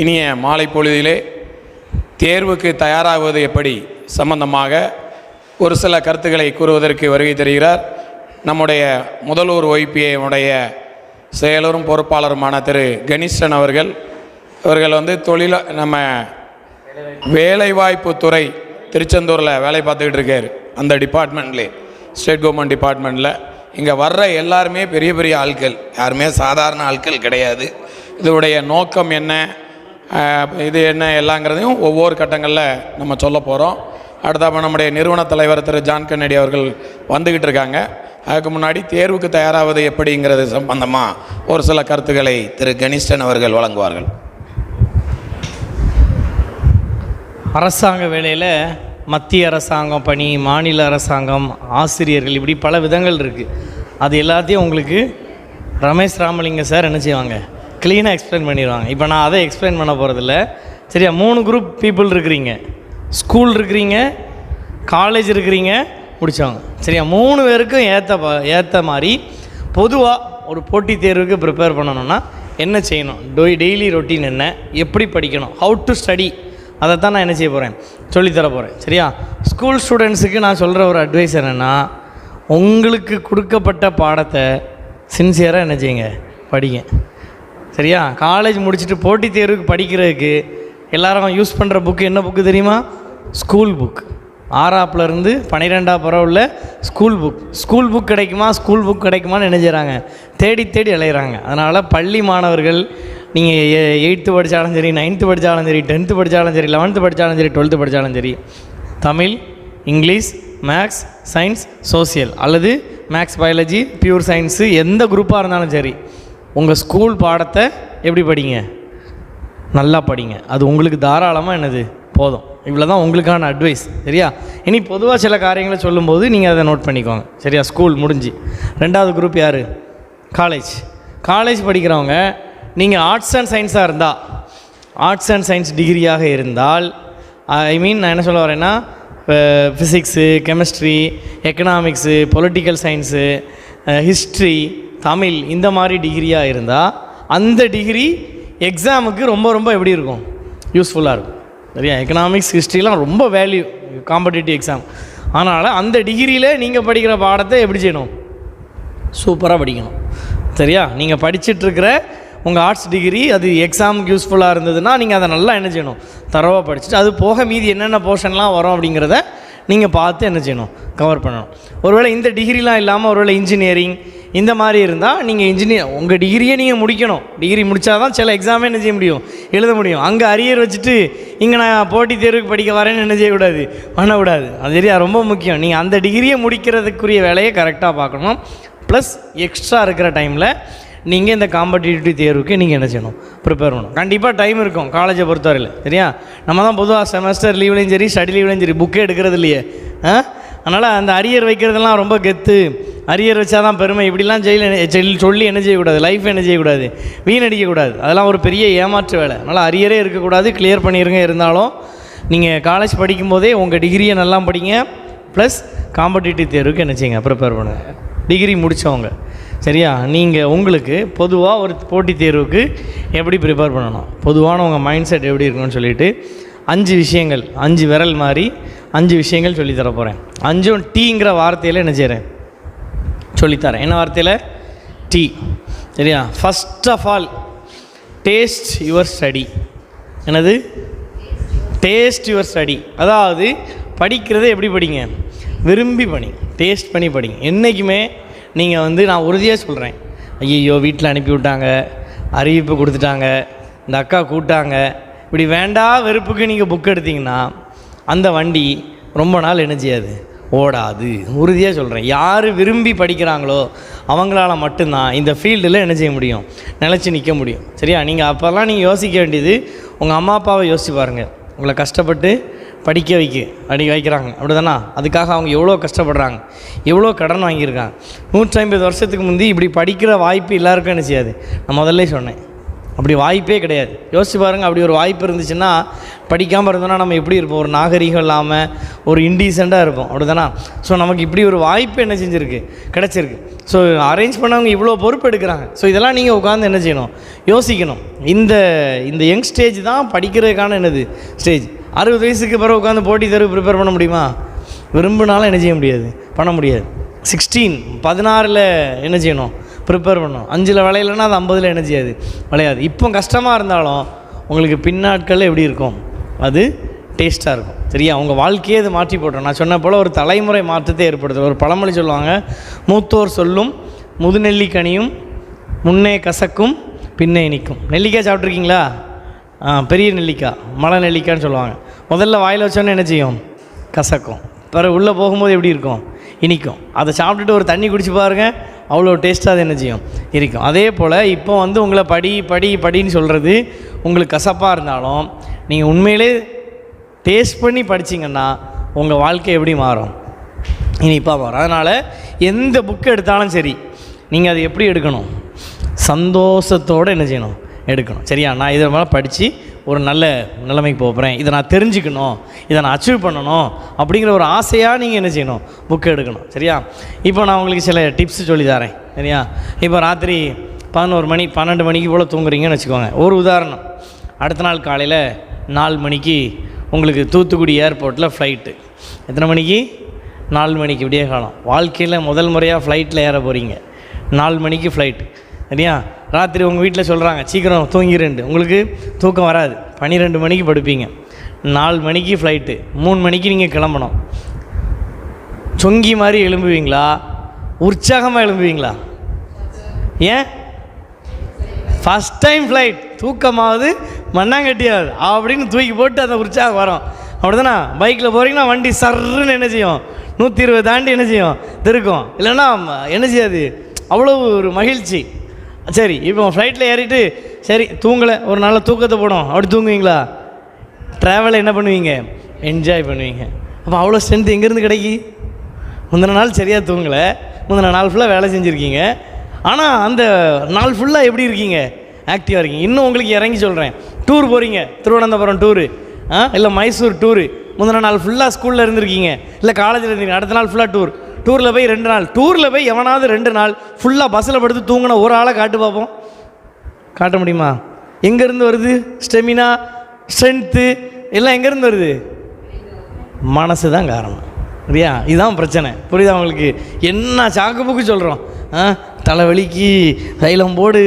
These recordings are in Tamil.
இனிய மாலை பொழுதிலே தேர்வுக்கு தயாராகுவது எப்படி சம்பந்தமாக ஒரு சில கருத்துக்களை கூறுவதற்கு வருகை தருகிறார் நம்முடைய முதல்வர் OIPA செயலரும் பொறுப்பாளருமான திரு கணேசன் அவர்கள். இவர்கள் நம்ம வேலைவாய்ப்பு துறை திருச்செந்தூரில் வேலை பார்த்துக்கிட்டு இருக்கார். அந்த டிபார்ட்மெண்ட்லே ஸ்டேட் கவர்மெண்ட் டிபார்ட்மெண்ட்டில் இங்கே வர்ற எல்லாருமே பெரிய பெரிய ஆட்கள், யாருமே சாதாரண ஆட்கள் கிடையாது. இதோடைய நோக்கம் என்ன, இது என்ன எல்லாங்கிறதையும் ஒவ்வொரு கட்டங்களில் நம்ம சொல்ல போகிறோம். அடுத்த நம்முடைய நிறுவன தலைவர் திரு ஜான் கென்னடி அவர்கள் வந்துக்கிட்டு இருக்காங்க. அதுக்கு முன்னாடி தேர்வுக்கு தயாராவது எப்படிங்கிறது சம்பந்தமாக ஒரு சில கருத்துக்களை திரு கணேசன் அவர்கள் வழங்குவார்கள். அரசாங்க வேலையில் மத்திய அரசாங்கம் பணி, மாநில அரசாங்கம், ஆசிரியர்கள், இப்படி பல விதங்கள் இருக்குது. அது எல்லாத்தையும் உங்களுக்கு ரமேஷ் ராமலிங்க சார் என்ன செய்வாங்க, க்ளீனாக எக்ஸ்பிளைன் பண்ணிடுவாங்க. இப்போ நான் அதை எக்ஸ்பிளைன் பண்ண போகிறதில்ல. சரியா, 3 குரூப் பீப்புள் இருக்கிறீங்க. ஸ்கூல் இருக்கிறீங்க, காலேஜ் இருக்கிறீங்க, முடித்தவங்க. சரியா, 3 பேருக்கும் ஏற்ற மாதிரி பொதுவாக ஒரு போட்டித் தேர்வுக்கு ப்ரிப்பேர் பண்ணணுன்னா என்ன செய்யணும், டெய்லி ரொட்டீன் என்ன, எப்படி படிக்கணும், ஹவு டு ஸ்டடி, அதை தான் நான் என்ன செய்ய போகிறேன், சொல்லித்தர போகிறேன். சரியா, ஸ்கூல் ஸ்டூடெண்ட்ஸுக்கு நான் சொல்கிற ஒரு அட்வைஸ் என்னென்னா, உங்களுக்கு கொடுக்கப்பட்ட பாடத்தை சின்சியராக என்ன செய்யுங்க, படிங்க. சரியா, காலேஜ் முடிச்சுட்டு போட்டித் தேர்வுக்கு படிக்கிறதுக்கு எல்லாரும் யூஸ் பண்ணுற புக்கு என்ன புக்கு தெரியுமா? School book. 6ஆப்லேருந்து 12ஆம் வரை உள்ள ஸ்கூல் புக் கிடைக்குமான்னு என்ன செய்கிறாங்க, தேடி அலையிறாங்க. அதனால் பள்ளி மாணவர்கள், நீங்கள் 8th படித்தாலும் சரி, 9th படித்தாலும் சரி, 10th படித்தாலும் சரி, 11th படித்தாலும் சரி, 12th படித்தாலும் சரி, Tamil, English, maths, science, social அல்லது மேக்ஸ், பயாலஜி, பியூர் சயின்ஸு, எந்த குரூப்பாக இருந்தாலும் சரி, உங்கள் ஸ்கூல் பாடத்தை எப்படி படிங்க, நல்லா படிங்க. அது உங்களுக்கு தாராளமாக என்னது போதும். இவ்வளோ தான் உங்களுக்கான அட்வைஸ். சரியா, இனி பொதுவாக சில காரியங்களை சொல்லும்போது நீங்கள் அதை நோட் பண்ணிக்கோங்க. சரியா, ஸ்கூல் முடிஞ்சு 2வது குரூப் யார், காலேஜ் படிக்கிறவங்க. நீங்கள் ஆர்ட்ஸ் அண்ட் சயின்ஸாக இருந்தால், ஆர்ட்ஸ் அண்ட் சயின்ஸ் டிகிரியாக இருந்தால், நான் என்ன சொல்ல வரேன்னா, physics, chemistry, economics, political science, history, Tamil, இந்த மாதிரி டிகிரியாக இருந்தால் அந்த டிகிரி எக்ஸாமுக்கு ரொம்ப எப்படி இருக்கும், யூஸ்ஃபுல்லாக இருக்கும். சரியா, எக்கனாமிக்ஸ், ஹிஸ்ட்ரிலாம் ரொம்ப வேல்யூ காம்படிட்டிவ் எக்ஸாம். அதனால் அந்த டிகிரியில் நீங்கள் படிக்கிற பாடத்தை எப்படி செய்யணும், சூப்பராக படிக்கணும். சரியா, நீங்கள் படிச்சுட்ருக்கிற உங்கள் ஆர்ட்ஸ் டிகிரி அது எக்ஸாமுக்கு யூஸ்ஃபுல்லாக இருந்ததுன்னா நீங்கள் அதை நல்லா என்ன செய்யணும், தரவாக படிச்சுட்டு அது போக மீதி என்னென்ன போர்ஷன்லாம் வரும் அப்படிங்கிறத நீங்கள் பார்த்து என்ன செய்யணும், கவர் பண்ணணும். ஒருவேளை இந்த டிகிரிலாம் இல்லாமல் ஒருவேளை இன்ஜினியரிங் இந்த மாதிரி இருந்தால் நீங்கள் உங்கள் டிகிரியை நீங்கள் முடிக்கணும். டிகிரி முடித்தா தான் சில எக்ஸாமே என்ன செய்ய முடியும், எழுத முடியும். அங்கே அரியர் வச்சுட்டு இங்கே நான் போட்டித் தேர்வுக்கு படிக்க வரேன்னு என்ன செய்யக்கூடாது, பண்ணக்கூடாது. அது சரியா, ரொம்ப முக்கியம். நீங்கள் அந்த டிகிரியை முடிக்கிறதுக்குரிய வேலையை கரெக்டாக பார்க்கணும். ப்ளஸ் எக்ஸ்ட்ரா இருக்கிற டைமில் நீங்கள் இந்த காம்படிட்டிவ் தேர்வுக்கு நீங்கள் என்ன செய்யணும், ப்ரிப்பேர் பண்ணணும். கண்டிப்பாக டைம் இருக்கும் காலேஜை பொறுத்தவரையில். சரியா, நம்ம தான் பொதுவாக செமஸ்டர் லீவ்லேயும் சரி, ஸ்டடி லீவ்லேயும் சரி புக்கே எடுக்கிறது இல்லையே. அதனால் அந்த அரியர் வைக்கிறதெல்லாம் ரொம்ப கெத்து, அரியர் வச்சா தான் பெருமை, இப்படிலாம் சொல்லி என்ன செய்யக்கூடாது, லைஃப் என்ன செய்யக்கூடாது, வீணடிக்கக்கூடாது. அதெல்லாம் ஒரு பெரிய ஏமாற்று வேலை. அதனால் அரியரே இருக்கக்கூடாது, கிளியர் பண்ணிடுங்க. இருந்தாலும் நீங்கள் காலேஜ் படிக்கும்போதே உங்கள் டிகிரியை நல்லா படிங்க. ப்ளஸ் காம்படிட்டிவ் தேர்வுக்கு என்ன செய்யுங்க, ப்ரிப்பேர் பண்ணுங்கள். டிகிரி முடித்தவங்க சரியா, நீங்கள் உங்களுக்கு பொதுவாக ஒரு போட்டித் தேர்வுக்கு எப்படி ப்ரிப்பேர் பண்ணணும், பொதுவான உங்கள் மைண்ட் செட் எப்படி இருக்கணும்னு சொல்லிவிட்டு 5 விஷயங்கள், 5 விரல் மாதிரி 5 விஷயங்கள் சொல்லித்தர போகிறேன். 5ம் டீங்கிற வார்த்தையில் என்ன செய்கிறேன், சொல்லித்தரேன். என்ன வார்த்தையில், டீ. சரியா, first of all taste your study. என்னது, டேஸ்ட் யுவர் ஸ்டடி. அதாவது படிக்கிறத எப்படி படிங்க, விரும்பி படிங்க, டேஸ்ட் பண்ணி படிங்க. என்றைக்குமே நீங்கள் நான் உறுதியாக சொல்கிறேன், ஐயோ வீட்டில் அனுப்பி விட்டாங்க, அறிவிப்பு கொடுத்துட்டாங்க, இந்த அக்கா கூட்டாங்க, இப்படி வெறுப்புக்கு நீங்கள் புக் எடுத்திங்கன்னா அந்த வண்டி ரொம்ப நாள் என்ன செய்யாது, ஓடாது. உறுதியாக சொல்கிறேன். யார் விரும்பி படிக்கிறாங்களோ அவங்களால மட்டும்தான் இந்த ஃபீல்டில் என்ன செய்ய முடியும், நிலச்சி நிற்க முடியும். சரியா, நீங்கள் அப்போல்லாம் நீங்கள் யோசிக்க வேண்டியது, உங்கள் அம்மா அப்பாவை யோசிச்சு பாருங்கள். உங்களை கஷ்டப்பட்டு படிக்க வைக்கிறாங்க, அப்படி தானே? அதுக்காக அவங்க எவ்வளோ கஷ்டப்படுறாங்க, எவ்வளோ கடன் வாங்கியிருக்காங்க. 150 வருஷத்துக்கு முந்தி இப்படி படிக்கிற வாய்ப்பு எல்லாருக்கும் என்ன செய்யாது. நான் முதல்ல சொன்னேன், அப்படி வாய்ப்பே கிடையாது. யோசிச்சு பாருங்கள், அப்படி ஒரு வாய்ப்பு இருந்துச்சுன்னா படிக்காமல் இருந்தோன்னா நம்ம எப்படி இருப்போம்? ஒரு நாகரிகம் இல்லாமல் ஒரு இன்டீசெண்டாக இருப்போம், அப்படி தானே? ஸோ நமக்கு இப்படி ஒரு வாய்ப்பு என்ன செஞ்சுருக்கு, கிடச்சிருக்கு. ஸோ அரேஞ்ச் பண்ணவங்க இவ்வளோ பொறுப்பு எடுக்கிறாங்க. ஸோ இதெல்லாம் நீங்கள் உட்காந்து என்ன செய்யணும், யோசிக்கணும். இந்த இந்த யங் ஸ்டேஜ் தான் படிக்கிறதுக்கான என்னது ஸ்டேஜ். 60 வயசுக்கு பிறகு உட்காந்து போட்டி தேர்வு ப்ரிப்பேர் பண்ண முடியுமா? விரும்பினாலும் என்ன செய்ய முடியாது, பண்ண முடியாது. 16 என்ன செய்யணும், ப்ரிப்பேர் பண்ணணும். 5 விளையலைன்னா அது 50 என்ன செய்யாது, விளையாது. இப்போ கஷ்டமாக இருந்தாலும் உங்களுக்கு பின்னாட்களில் எப்படி இருக்கும், அது டேஸ்ட்டாக இருக்கும். சரியா? உங்கள் வாழ்க்கையே அது மாற்றி போட்டோம். நான் சொன்ன போல் ஒரு தலைமுறை மாற்றத்தை ஏற்படுத்தும். ஒரு பழமொழி சொல்லுவாங்க, மூத்தோர் சொல்லும் முதுநெல்லிக்கனியும் முன்னே கசக்கும் பின்னே இனிக்கும். நெல்லிக்காய் சாப்பிட்ருக்கீங்களா? பெரிய நெல்லிக்காய், மலை நெல்லிக்காய்ன்னு சொல்லுவாங்க. முதல்ல வாயில் வச்சோன்னே என்ன செய்யும், கசக்கும். பிறகு உள்ளே போகும்போது எப்படி இருக்கும், இனிக்கும். அதை சாப்பிட்டுட்டு ஒரு தண்ணி குடிச்சு பாருங்கள், அவ்வளோ டேஸ்ட்டாக அது என்ன செய்யும், இருக்கும். அதே போல் இப்போ வந்து உங்களை படின்னு சொல்கிறது உங்களுக்கு கசப்பாக இருந்தாலும் நீங்கள் உண்மையிலே டேஸ்ட் பண்ணி படிச்சிங்கன்னா உங்கள் வாழ்க்கை எப்படி மாறும், இனிப்பாக மாறும். அதனால் எந்த புக்கு எடுத்தாலும் சரி, நீங்கள் அதை எப்படி எடுக்கணும், சந்தோஷத்தோடு என்ன செய்யணும், எடுக்கணும். சரியா? நான் இதை மேலே படித்து ஒரு நல்ல நிலைமைக்கு போகிறேன், இதை நான் தெரிஞ்சுக்கணும், இதை நான் அச்சீவ் பண்ணணும் அப்படிங்கிற ஒரு ஆசையாக நீங்கள் என்ன செய்யணும், புக்கு எடுக்கணும். சரியா? இப்போ நான் உங்களுக்கு சில டிப்ஸ் சொல்லி தரேன். சரியா? இப்போ ராத்திரி 11 மணி 12 மணிக்கு போல் தூங்குறீங்கன்னு வச்சுக்கோங்க. ஒரு உதாரணம், அடுத்த நாள் காலையில் 4 மணிக்கு உங்களுக்கு தூத்துக்குடி ஏர்போர்ட்டில் ஃப்ளைட்டு. எத்தனை மணிக்கு? 4 மணிக்கு. விடிய காலம். வாழ்க்கையில் முதல் முறையாக ஃப்ளைட்டில் ஏற போகிறீங்க. 4 மணிக்கு ஃப்ளைட்டு. சரியா? ராத்திரி உங்கள் வீட்டில் சொல்கிறாங்க சீக்கிரம் தூங்கிடுண்டு, உங்களுக்கு தூக்கம் வராது. 12 மணிக்கு படுப்பீங்க. 4 மணிக்கு ஃப்ளைட்டு, 3 மணிக்கு நீங்கள் கிளம்பணும். சொங்கி மாதிரி எழும்புவீங்களா, உற்சாகமாக எழும்புவீங்களா? ஏன்? ஃபஸ்ட் டைம் ஃப்ளைட், தூக்கமாவது மண்ணாங்கட்டியாவது அப்படின்னு தூக்கி போட்டு அந்த உற்சாகம் வரும். அப்படி தானே? பைக்கில் போகிறீங்கன்னா வண்டி சர்ன்னு என்ன செய்யும், 120 தாண்டி என்ன செய்யும், திருக்கும். இல்லைன்னா என்ன செய்யாது, அவ்வளோ ஒரு மகிழ்ச்சி. சரி, இப்போ ஃப்ளைட்டில் ஏறிட்டு சரி தூங்கலை, ஒரு நல்ல தூக்கத்தை போடும், அப்படி தூங்குவீங்களா? ட்ராவலை என்ன பண்ணுவீங்க, என்ஜாய் பண்ணுவீங்க. அப்போ அவ்வளோ ஸ்ட்ரென்த் எங்கேருந்து கிடைக்கி? முந்தின நாள் சரியாக தூங்கலை, முந்தின நாள் ஃபுல்லாக வேலை செஞ்சுருக்கீங்க. ஆனால் அந்த நாள் ஃபுல்லாக எப்படி இருக்கீங்க, ஆக்டிவாக இருக்கீங்க. இன்னும் உங்களுக்கு இறங்கி சொல்கிறேன், டூர் போகிறீங்க, திருவனந்தபுரம் டூரு, இல்லை மைசூர் டூரு. முந்தின நாள் ஃபுல்லாக ஸ்கூலில் இருந்திருக்கீங்க, இல்லை காலேஜில் இருந்தீங்க. அடுத்த நாள் ஃபுல்லாக டூரில் போய் 2 நாள், டூரில் போய் எவனாவது 2 நாள் ஃபுல்லாக பஸ்ஸில் படுத்து தூங்கின ஒரு ஆளை காட்டு பார்ப்போம். காட்ட முடியுமா? எங்கேருந்து வருது ஸ்டெமினா, ஸ்ட்ரென்த்து எல்லாம் எங்கேருந்து வருது? மனசு தான் காரணம். சரியா? இதுதான் பிரச்சனை. புரியுதா உங்களுக்கு? என்ன சாக்கு புக்கு சொல்கிறோம், தலைவலிக்கு தைலம் போடு,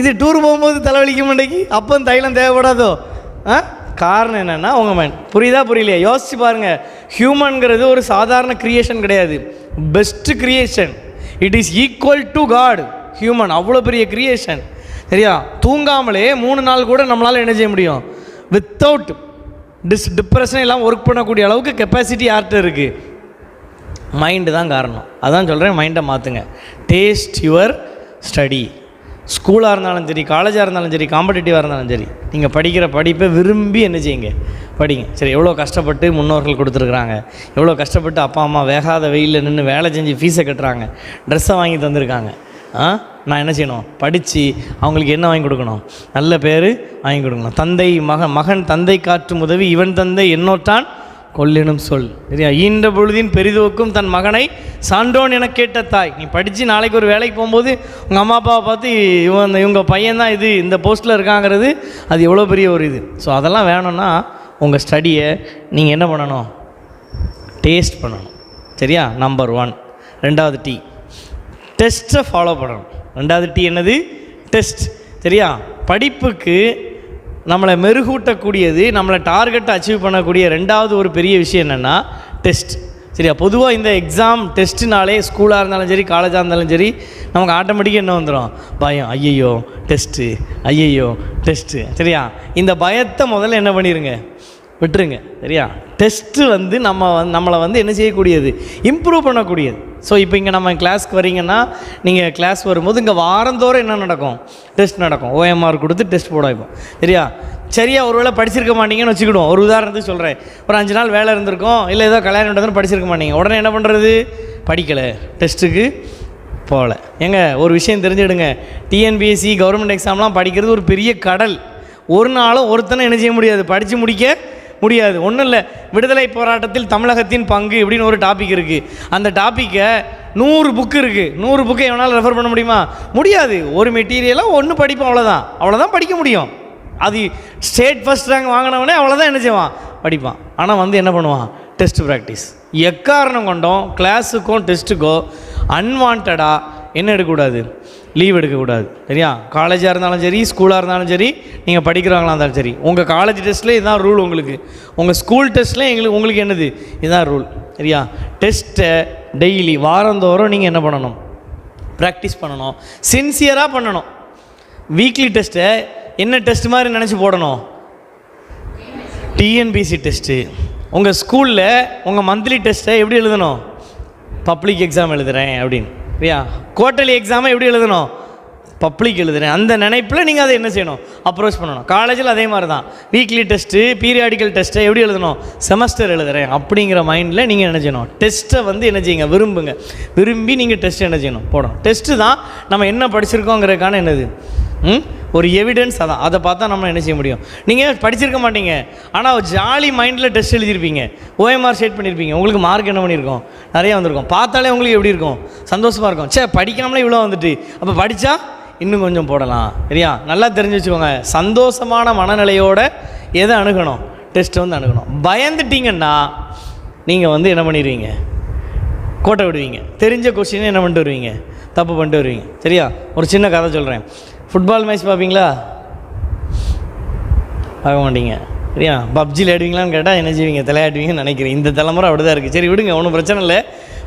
இது டூர் போகும்போது தலைவலிக்க மாட்டேங்கி, அப்போ தைலம் தேவைப்படாதோ? காரணம் என்னென்னா உங்கள் மைண்ட். புரியுதா புரியலையா? யோசிச்சு பாருங்கள். ஹியூமன்கிறது ஒரு சாதாரண கிரியேஷன் கிடையாது, best creation. It is equal to God. Human அவ்வளோ பெரிய கிரியேஷன். சரியா? தூங்காமலே 3 நாள் கூட நம்மளால் என்ன செய்ய முடியும், வித்தவுட் டிப்ரெஷன் எல்லாம் ஒர்க் பண்ணக்கூடிய அளவுக்கு கெப்பாசிட்டி யார்கிட்ட இருக்குது? மைண்டு தான் காரணம். அதான் சொல்கிறேன், மைண்டை மாற்றுங்க. Taste your study. ஸ்கூலாக இருந்தாலும் சரி, காலேஜாக இருந்தாலும் சரி, காம்படிட்டிவாக இருந்தாலும் சரி, நீங்கள் படிக்கிற படிப்பை விரும்பி என்ன செய்யுங்க, படிங்க. சரி, எவ்வளோ கஷ்டப்பட்டு முன்னோர்கள் கொடுத்துருக்குறாங்க, எவ்வளோ கஷ்டப்பட்டு அப்பா அம்மா வேகாத வெயிலில் நின்று வேலை செஞ்சு ஃபீஸை கட்டுறாங்க, ட்ரெஸ்ஸை வாங்கி தந்திருக்காங்க. நான் என்ன செய்யணும், படித்து அவங்களுக்கு என்ன வாங்கி கொடுக்கணும், நல்ல பேர் வாங்கி கொடுக்கணும். தந்தை மகன் தந்தை காற்றும் உதவி, இவன் தந்தை என்னோட்டான் கொல்லினும் சொல். சரியா? ஈன்ற பொழுதின் பெரிதுவக்கும் தன் மகனை சான்றோன் என கேட்ட தாய். நீ படித்து நாளைக்கு ஒரு வேலைக்கு போகும்போது உங்கள் அம்மா அப்பாவை பார்த்து இவங்க பையன்தான் இது இந்த போஸ்ட்டில் இருக்காங்கிறது, அது எவ்வளோ பெரிய ஒரு இது. ஸோ அதெல்லாம் வேணும்னா உங்கள் ஸ்டடியை நீங்கள் என்ன பண்ணணும், டேஸ்ட் பண்ணணும். சரியா? நம்பர் 1. 2வது T, டெஸ்ட்டை ஃபாலோ பண்ணணும். 2வது T என்னது, டெஸ்ட். சரியா? படிப்புக்கு நம்மளை மெருகூட்டக்கூடியது, நம்மளை டார்கெட்டை அச்சீவ் பண்ணக்கூடிய 2வது ஒரு பெரிய விஷயம் என்னென்னா டெஸ்ட். சரியா? பொதுவாக இந்த எக்ஸாம் டெஸ்ட்டுனாலே ஸ்கூலாக இருந்தாலும் சரி, காலேஜாக இருந்தாலும் சரி, நமக்கு ஆட்டோமேட்டிக்காக என்ன வந்துடும், பயம். ஐயையோ டெஸ்ட்டு, ஐயையோ டெஸ்ட்டு. சரியா? இந்த பயத்தை முதல்ல என்ன பண்ணிடுங்க, விட்டுருங்க. சரியா? டெஸ்ட்டு வந்து நம்மளை வந்து என்ன செய்யக்கூடியது, இம்ப்ரூவ் பண்ணக்கூடியது. ஸோ இப்போ இங்கே நம்ம கிளாஸ்க்கு வரீங்கன்னா, நீங்கள் கிளாஸ் வரும்போது இங்கே வாரந்தோறும் என்ன நடக்கும், டெஸ்ட் நடக்கும். OMR கொடுத்து டெஸ்ட் போட வைப்போம். சரியா? ஒரு வேளை படிச்சிருக்க மாட்டீங்கன்னு வச்சுக்கிடுவோம். ஒரு உதாரணத்துக்கு சொல்கிறேன், ஒரு 5 நாள் வேலை இருந்திருக்கோம், இல்லை ஏதோ கல்யாணம் நடந்ததுன்னு படிச்சிருக்க மாட்டீங்க. உடனே என்ன பண்ணுறது, படிக்கலை, டெஸ்ட்டுக்கு போகல. ஏங்க ஒரு விஷயம் தெரிஞ்சுடுங்க, டிஎன்பிஎஸ்சி கவர்மெண்ட் எக்ஸாம்லாம் படிக்கிறது ஒரு பெரிய கடல். ஒரு நாளும் ஒருத்தனை என்ன செய்ய முடியாது, படித்து முடிக்க முடியாது. ஒன்றும் இல்லை, விடுதலை போராட்டத்தில் தமிழகத்தின் பங்கு இப்படின்னு ஒரு டாபிக் இருக்குது. அந்த டாப்பிக்கை 100 புக்கு இருக்குது. 100 புக்கை எவனால் ரெஃபர் பண்ண முடியுமா? முடியாது. ஒரு மெட்டீரியலாக ஒன்று படிப்போம், அவ்வளோதான் படிக்க முடியும். அது ஸ்டேட் ஃபஸ்ட் ரேங்க் வாங்கினவனே அவ்வளோதான் என்ன செய்வான், படிப்பான். ஆனால் வந்து என்ன பண்ணுவான், டெஸ்ட் ப்ராக்டிஸ். எக்காரணம் கொண்டோம் கிளாஸுக்கும் டெஸ்ட்டுக்கோ அன்வான்டாக என்ன எடுக்கக்கூடாது, லீவ் எடுக்கக்கூடாது. சரியா? காலேஜாக இருந்தாலும் சரி, ஸ்கூலாக இருந்தாலும் சரி, நீங்கள் படிக்கிறவங்களாக இருந்தாலும் சரி, உங்கள் காலேஜ் டெஸ்ட்டில் இதுதான் ரூல், உங்களுக்கு உங்கள் ஸ்கூல் டெஸ்ட்டில் உங்களுக்கு என்னது, இதுதான் ரூல். சரியா? டெஸ்ட்டை டெய்லி வாரந்தோறும் நீங்கள் என்ன பண்ணணும், ப்ராக்டிஸ் பண்ணணும், சின்சியராக பண்ணணும். வீக்லி டெஸ்ட்டை என்ன டெஸ்ட் மாதிரி நினச்சி போடணும், டிஎன்பிசி டெஸ்ட்டு. உங்கள் ஸ்கூலில் உங்கள் மந்த்லி டெஸ்ட்டை எப்படி எழுதணும், பப்ளிக் எக்ஸாம் எழுதுகிறேன் அப்படின்னு. சரியா? குவார்ட்டர்லி எக்ஸாமை எப்படி எழுதணும், பப்ளிக் எழுதுகிறேன். அந்த நினைப்பில் நீங்கள் அதை என்ன செய்யணும், அப்ரோச் பண்ணணும். காலேஜில் அதே மாதிரி தான், வீக்லி டெஸ்ட்டு பீரியாடிக்கல் டெஸ்ட்டை எப்படி எழுதணும், செமஸ்டர் எழுதுகிறேன் அப்படிங்கிற மைண்டில் நீங்கள் என்ன செய்யணும், டெஸ்ட்டை வந்து என்ன செய்யுங்க, விரும்பி நீங்கள் டெஸ்ட் என்ன செய்யணும், போடணும். டெஸ்ட்டு தான் நம்ம என்ன படிச்சிருக்கோங்கிறதுக்கான என்னது ஒரு எவிடன்ஸ். அதை பார்த்தா நம்ம என்ன செய்ய முடியும். நீங்கள் படிச்சிருக்க மாட்டீங்க, ஆனால் ஜாலி மைண்டில் டெஸ்ட் எழுதியிருப்பீங்க, ஓஎம்ஆர் ஷேட் பண்ணியிருப்பீங்க, உங்களுக்கு மார்க் என்ன பண்ணியிருக்கோம், நிறையா வந்திருக்கும். பார்த்தாலே உங்களுக்கு எப்படி இருக்கும், சந்தோஷமாக இருக்கும். சே, படிக்காமலே இவ்வளோ வந்துட்டு, அப்போ படித்தா இன்னும் கொஞ்சம் போடலாம். சரியா? நல்லா தெரிஞ்சு வச்சுக்கோங்க, சந்தோஷமான மனநிலையோடு எதை அணுகணும், டெஸ்ட்டை வந்து அணுகணும். பயந்துட்டீங்கன்னா நீங்கள் வந்து என்ன பண்ணிடுவீங்க, கோட்டை விடுவீங்க. தெரிஞ்ச கொஸ்டினை என்ன பண்ணிட்டு வருவீங்க, தப்பு பண்ணிட்டு வருவீங்க. சரியா? ஒரு சின்ன கதை சொல்கிறேன். ஃபுட்பால் மேட்ச் பார்ப்பீங்களா? பார்க்க மாட்டீங்க. சரியா? பப்ஜியில் ஆடுவீங்களான்னு கேட்டால் என்ன செய்வீங்க, தலையாடுவீங்கன்னு நினைக்கிறேன். இந்த தலைமுறை அப்படி தான் இருக்குது. சரி விடுங்க, ஒன்றும் பிரச்சனை இல்லை.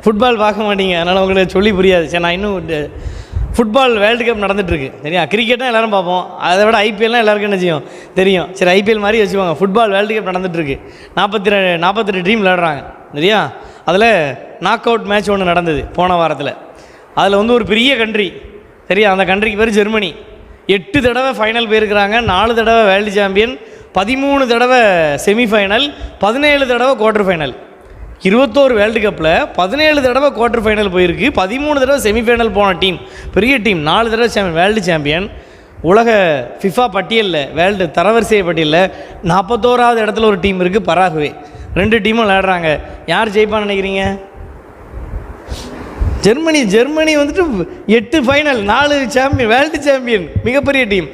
ஃபுட்பால் பார்க்க மாட்டீங்க, அதனால் உங்களுக்கு சொல்லி புரியாது. சரி, நான் இன்னும் ஃபுட்பால் வேர்ல்டு கப் நடந்துகிட்ருக்கு. சரியா? கிரிக்கெட்னா எல்லோரும் பார்ப்போம், அதை விட ஐபிஎல்னால் எல்லாருக்கும் என்ன செய்யும், தெரியும். சரி, ஐபிஎல் மாதிரி வச்சுக்கோங்க. ஃபுட்பால் வேர்ல்டு கப் நடந்துகிட்ருக்கு. 48 டீம் விளையாடுறாங்க. சரியா? அதில் நாக் அவுட் மேட்ச் ஒன்று நடந்தது போன வாரத்தில். அதில் வந்து ஒரு பெரிய கண்ட்ரி. சரியா? அந்த கண்ட்ரிக்கு பேர் ஜெர்மனி. 8 தடவை ஃபைனல் போயிருக்கிறாங்க, 4 தடவை வேர்ல்டு சாம்பியன், 13 தடவை செமிஃபைனல், 17 தடவை குவார்ட்டர் ஃபைனல். 21 வேர்ல்டு கப்பில் 17 தடவை குவார்ட்டர் ஃபைனல் போயிருக்கு, 13 தடவை செமிஃபைனல் போன டீம், பெரிய டீம். 4 தடவை வேர்ல்டு சாம்பியன். உலக ஃபிஃபா பட்டியலில், வேர்ல்டு தரவரிசை பட்டியலில் 41வது இடத்துல ஒரு டீம் இருக்குது, பராகுவே. 2 டீமும் விளையாடுறாங்க. யார் ஜெயிப்பான்னு நினைக்கிறீங்க? ஜெர்மனி வந்துட்டு 8 ஃபைனல், 4 சாம்பியன், வேர்ல்டு சாம்பியன், மிகப்பெரிய டீம்.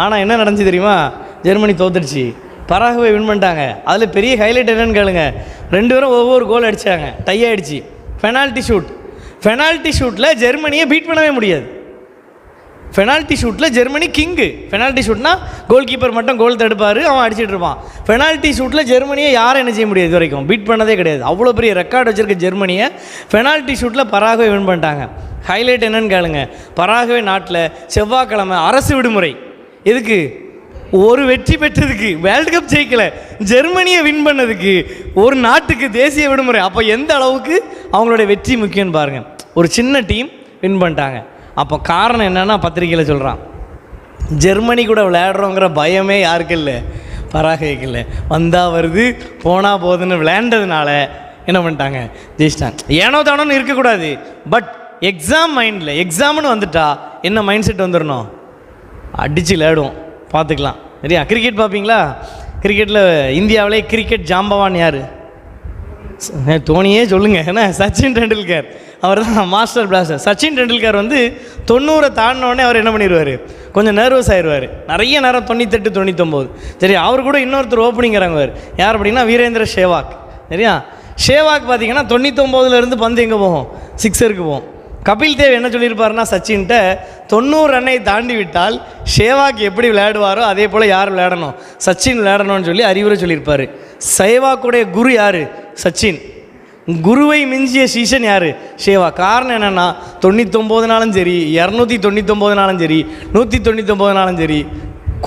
ஆனால் என்ன நடந்துச்சு தெரியுமா, ஜெர்மனி தோத்துடுச்சு, பராகுவே வின் பண்ணிட்டாங்க. அதில் பெரிய ஹைலைட் என்னன்னு கேளுங்க, 2 பேரும் ஒவ்வொரு கோல் அடித்தாங்க, டை ஆகிடுச்சு. பெனால்ட்டி ஷூட்டில் ஜெர்மனியை பீட் பண்ணவே முடியாது. பெனால்ட்டி ஷூட்டில் ஜெர்மனி கிங்கு. பெனால்ட்டி ஷூட்னா கோல் கீப்பர் மட்டும் கோல் தடுப்பார், அவன் அடிச்சிட்டு இருப்பான். பெனால்ட்டி ஷூட்டில் ஜெர்மனியை யாரும் என்ன செய்ய முடியாது, இது வரைக்கும் பீட் பண்ணதே கிடையாது. அவ்வளோ பெரிய ரெக்கார்டு வச்சுருக்க ஜெர்மனியை பெனால்ட்டி ஷூட்டில் பராகுவே வின் பண்ணிட்டாங்க. ஹைலைட் என்னன்னு கேளுங்க, பராகுவே நாட்டில் செவ்வாய்க்கிழமை அரசு விடுமுறை. எதுக்கு? ஒரு வெற்றி பெற்றதுக்கு, வேர்ல்டு கப் ஜெயிக்கலை, ஜெர்மனியை வின் பண்ணதுக்கு ஒரு நாட்டுக்கு தேசிய விடுமுறை. அப்போ எந்த அளவுக்கு அவங்களுடைய வெற்றி முக்கியம்னு பாருங்கள். ஒரு சின்ன டீம் வின் பண்ணிட்டாங்க. அப்போ காரணம் என்னென்னா, பத்திரிக்கையில் சொல்கிறான், ஜெர்மனி கூட விளையாடுறோங்கிற பயமே யாருக்கு இல்லை, பராகுவேக்கு இல்லை. வந்தால் வருது, போனால் போகுதுன்னு விளையாண்டதுனால என்ன பண்ணிட்டாங்க, ஜெயிச்சிட்டாங்க. ஏனோ தானோன்னு இருக்கக்கூடாது. பட் எக்ஸாம் மைண்டில், எக்ஸாம்னு வந்துட்டா என்ன மைண்ட் செட் வந்துடணும், அடித்து விளையாடுவோம், பார்த்துக்கலாம். சரியா? கிரிக்கெட் பார்ப்பீங்களா? கிரிக்கெட்டில் இந்தியாவிலே கிரிக்கெட் ஜாம்பவான் யார்? தோனியே சொல்லுங்கள். ஏன்னா சச்சின் டெண்டுல்கர், அவர் தான் மாஸ்டர் பிளாஸ்டர். சச்சின் டெண்டுல்கர் வந்து 90 தாண்டினோடனே அவர் என்ன பண்ணிடுவார், கொஞ்சம் நர்வஸ் ஆயிடுவார். நிறைய நேரம் 98, 99. சரி, அவர் கூட இன்னொருத்தர் ஓப்பனிங் இறங்குவார். யார் அப்படின்னா வீரேந்திர சேவாக். சரியா? சேவாக் பார்த்தீங்கன்னா 99லேருந்து பந்து எங்கே போகும், சிக்ஸருக்கு போகும். கபில் தேவ் என்ன சொல்லியிருப்பாருன்னா, சச்சின்கிட்ட 90 ரன்னை தாண்டி விட்டால் சேவாக் எப்படி விளையாடுவாரோ அதே போல் யார் விளையாடணும், சச்சின் விளையாடணும்னு சொல்லி அறிவுரை சொல்லியிருப்பார். சேவாக்குடைய குரு யார், சச்சின். குருவை மிஞ்சிய சீசன் யார், சேவா. காரணம் என்னென்னா, 99 சரி, 299 சரி, 199 சரி,